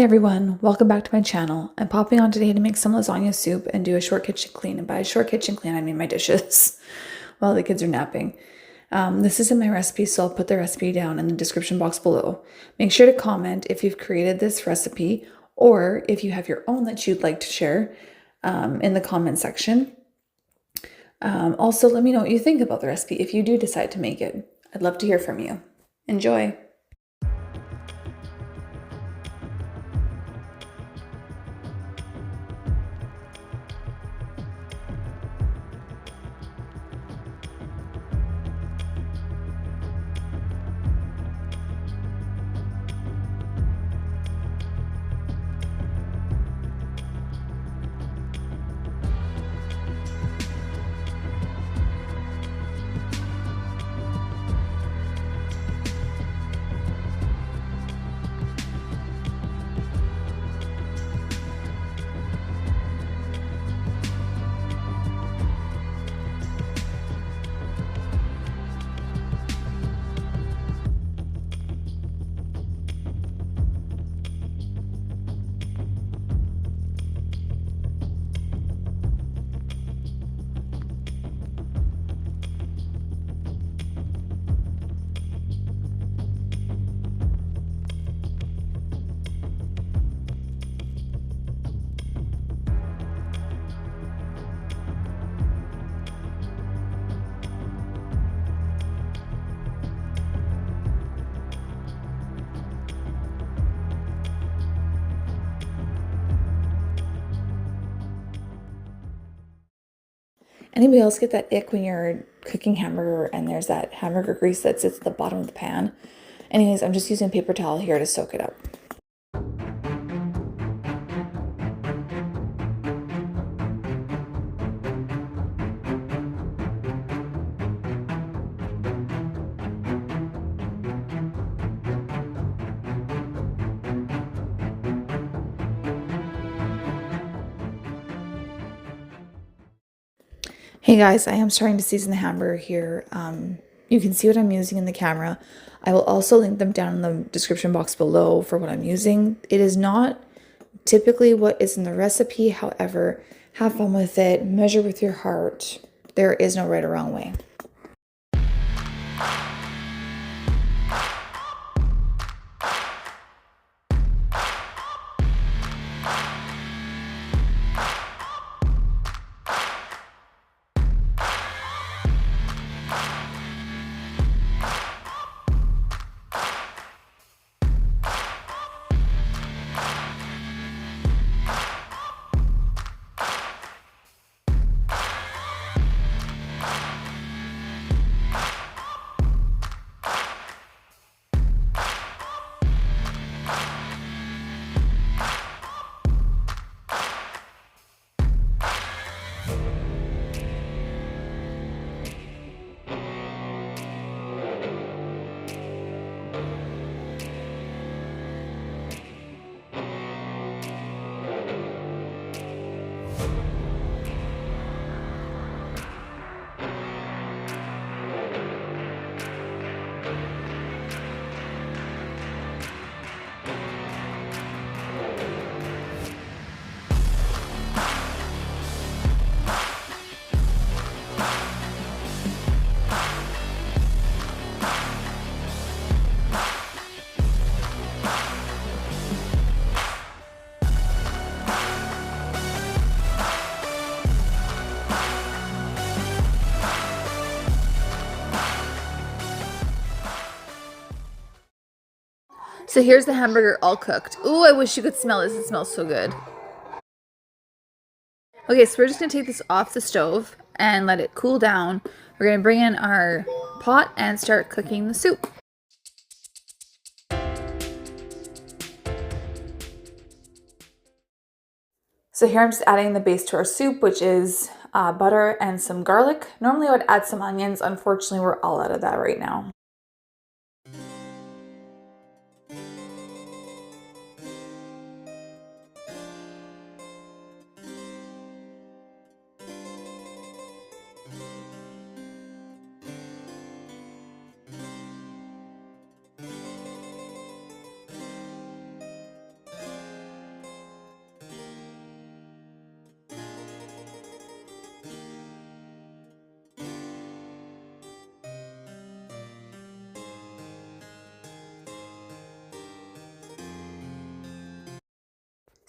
Hey everyone, welcome back to my channel. I'm popping on today to make some lasagna soup and do a short kitchen clean. And by a short kitchen clean, I mean my dishes while the kids are napping. This isn't my recipe, so I'll put the recipe down in the description box below. Make sure to comment if you've created this recipe or if you have your own that you'd like to share in the comment section. Also, let me know what you think about the recipe if you do decide to make it. I'd love to hear from you. Enjoy! Anybody else get that ick when you're cooking hamburger and there's that hamburger grease that sits at the bottom of the pan? Anyways, I'm just using a paper towel here to soak it up. Hey guys, I am starting to season the hamburger here. You can see what I'm using in the camera. I will also link them down in the description box below for what I'm using. It is not typically what is in the recipe. However, have fun with it. Measure with your heart. There is no right or wrong way. So here's the hamburger all cooked. Ooh, I wish you could smell this. It smells so good. Okay, so we're just gonna take this off the stove and let it cool down. We're gonna bring in our pot and start cooking the soup. So here I'm just adding the base to our soup, which is butter and some garlic. Normally I would add some onions. Unfortunately, we're all out of that right now.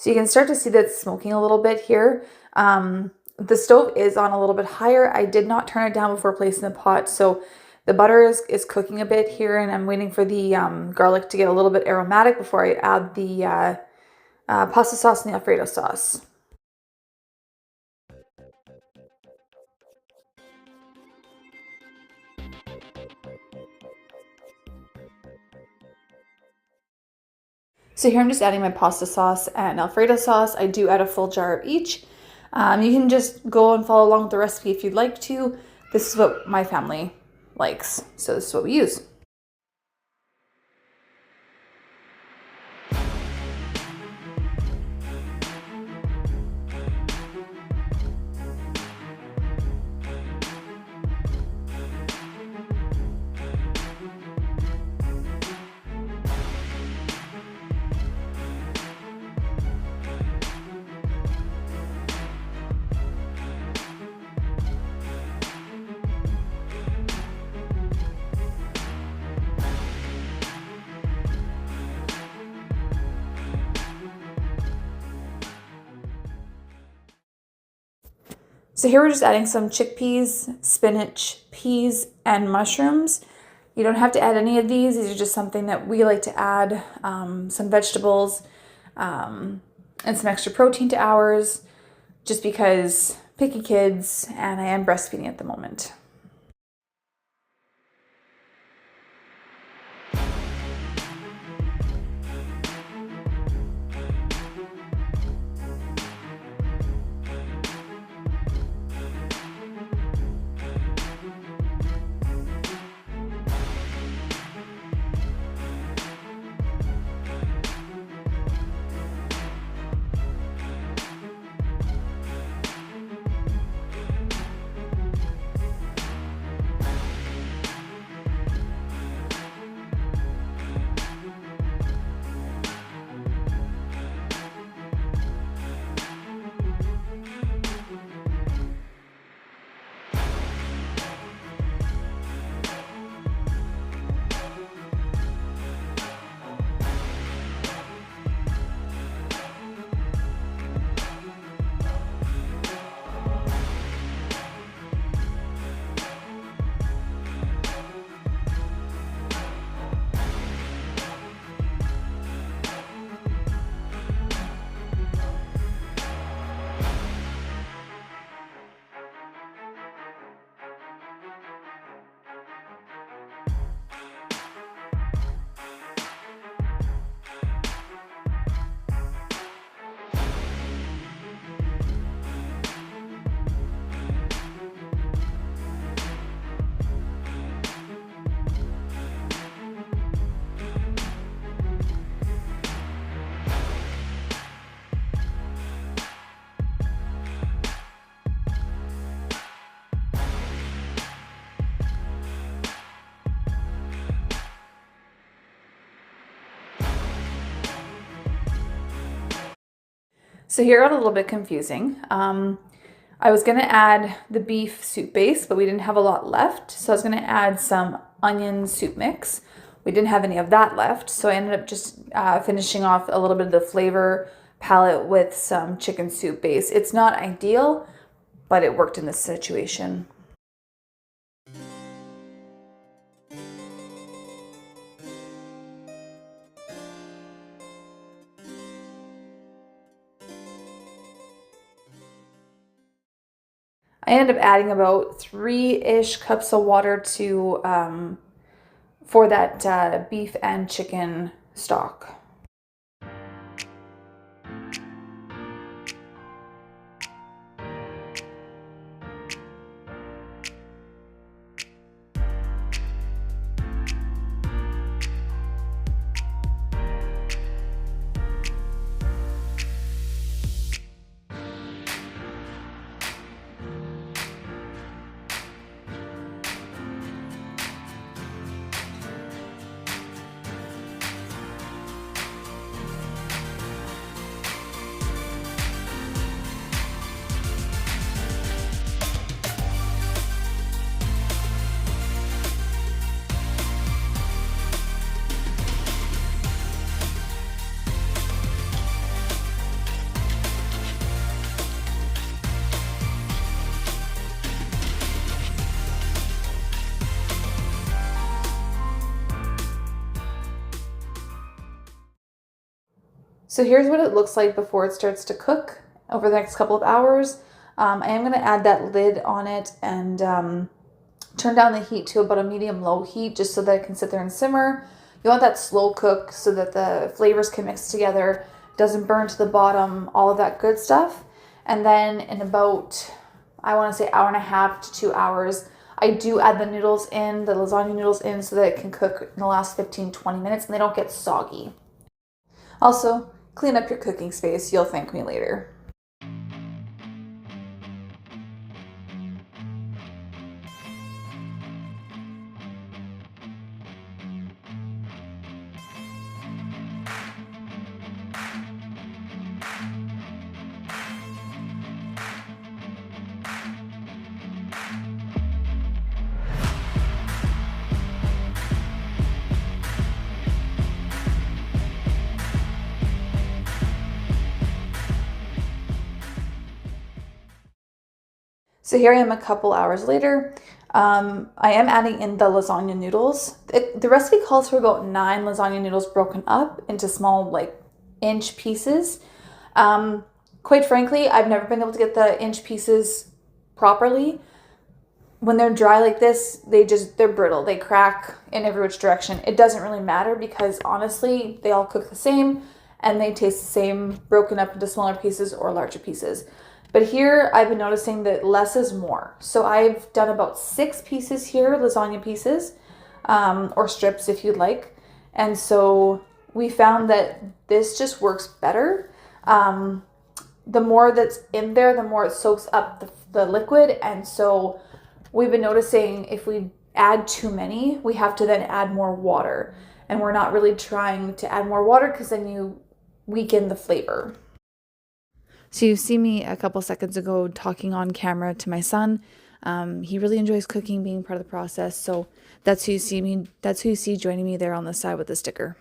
So you can start to see that it's smoking a little bit here. The stove is on a little bit higher. I did not turn it down before placing the pot. So the butter is cooking a bit here, and I'm waiting for the garlic to get a little bit aromatic before I add the pasta sauce and the Alfredo sauce. So here I'm just adding my pasta sauce and Alfredo sauce. I do add a full jar of each. You can just go and follow along with the recipe if you'd like to. This is what my family likes, so this is what we use. So here we're just adding some chickpeas, spinach, peas, and mushrooms. You don't have to add any of these. These are just something that we like to add, some vegetables and some extra protein to ours, just because picky kids, and I am breastfeeding at the moment. So here it got a little bit confusing. I was gonna add the beef soup base, but we didn't have a lot left. So I was gonna add some onion soup mix. We didn't have any of that left. So I ended up just finishing off a little bit of the flavor palette with some chicken soup base. It's not ideal, but it worked in this situation. I ended up adding about 3-ish cups of water to for that beef and chicken stock. So here's what it looks like before it starts to cook over the next couple of hours. I am going to add that lid on it and turn down the heat to about a medium-low heat just so that it can sit there and simmer. You want that slow cook so that the flavors can mix together, doesn't burn to the bottom, all of that good stuff. And then in about, I want to say, hour and a half to 2 hours, I do add the noodles in, the lasagna noodles in, so that it can cook in the last 15-20 minutes and they don't get soggy. Also, clean up your cooking space. You'll thank me later. So here I am a couple hours later. I am adding in the lasagna noodles. The recipe calls for about 9 lasagna noodles broken up into small, like, inch pieces. Quite frankly, I've never been able to get the inch pieces properly. When they're dry like this, they're brittle. They crack in every which direction. It doesn't really matter because honestly, they all cook the same and they taste the same broken up into smaller pieces or larger pieces. But here I've been noticing that less is more. So I've done about 6 pieces here, lasagna pieces, or strips if you'd like. And so we found that this just works better. The more that's in there, the more it soaks up the liquid. And so we've been noticing if we add too many, we have to then add more water. And we're not really trying to add more water because then you weaken the flavor. So you see me a couple seconds ago talking on camera to my son. He really enjoys cooking, being part of the process. So that's who you see joining me there on the side with the sticker.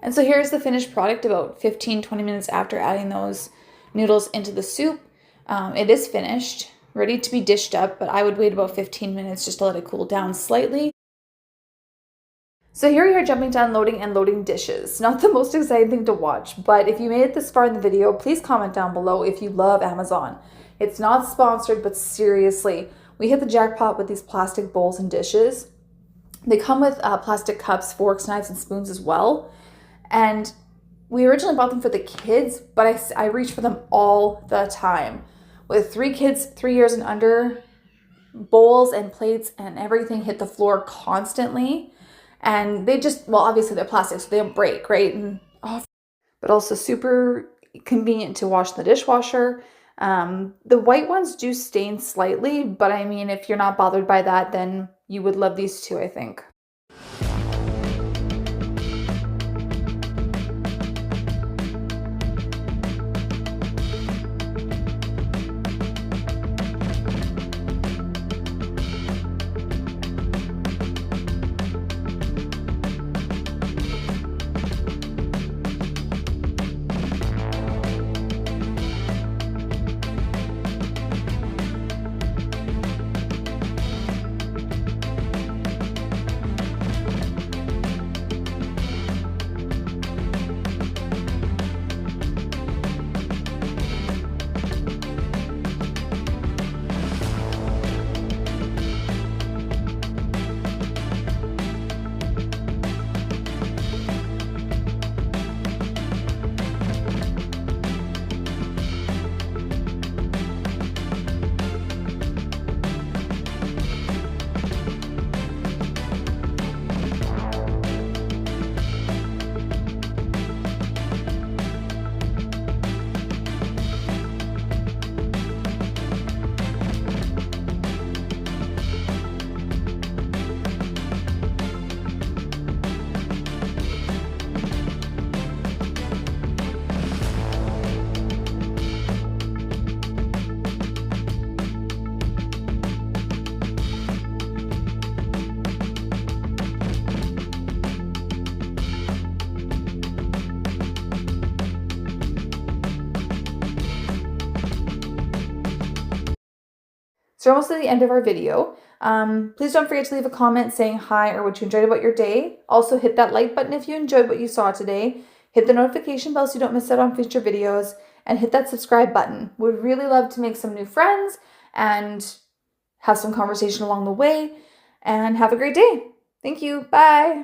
And so here's the finished product about 15-20 minutes after adding those noodles into the soup. It is finished, ready to be dished up, but I would wait about 15 minutes just to let it cool down slightly. So here we are jumping to unloading and loading dishes. Not the most exciting thing to watch, but if you made it this far in the video, please comment down below if you love Amazon. It's not sponsored, but seriously, we hit the jackpot with these plastic bowls and dishes. They come with plastic cups, forks, knives, and spoons as well. And we originally bought them for the kids, but I reach for them all the time. With 3 kids, 3 years and under, bowls and plates and everything hit the floor constantly. And they just, well, obviously they're plastic, so they don't break, right? But also super convenient to wash in the dishwasher. The white ones do stain slightly, but I mean, if you're not bothered by that, then you would love these two, I think. So we're almost at the end of our video. Please don't forget to leave a comment saying hi or what you enjoyed about your day. Also hit that like button if you enjoyed what you saw today. Hit the notification bell so you don't miss out on future videos. And hit that subscribe button. Would really love to make some new friends and have some conversation along the way. And have a great day. Thank you. Bye.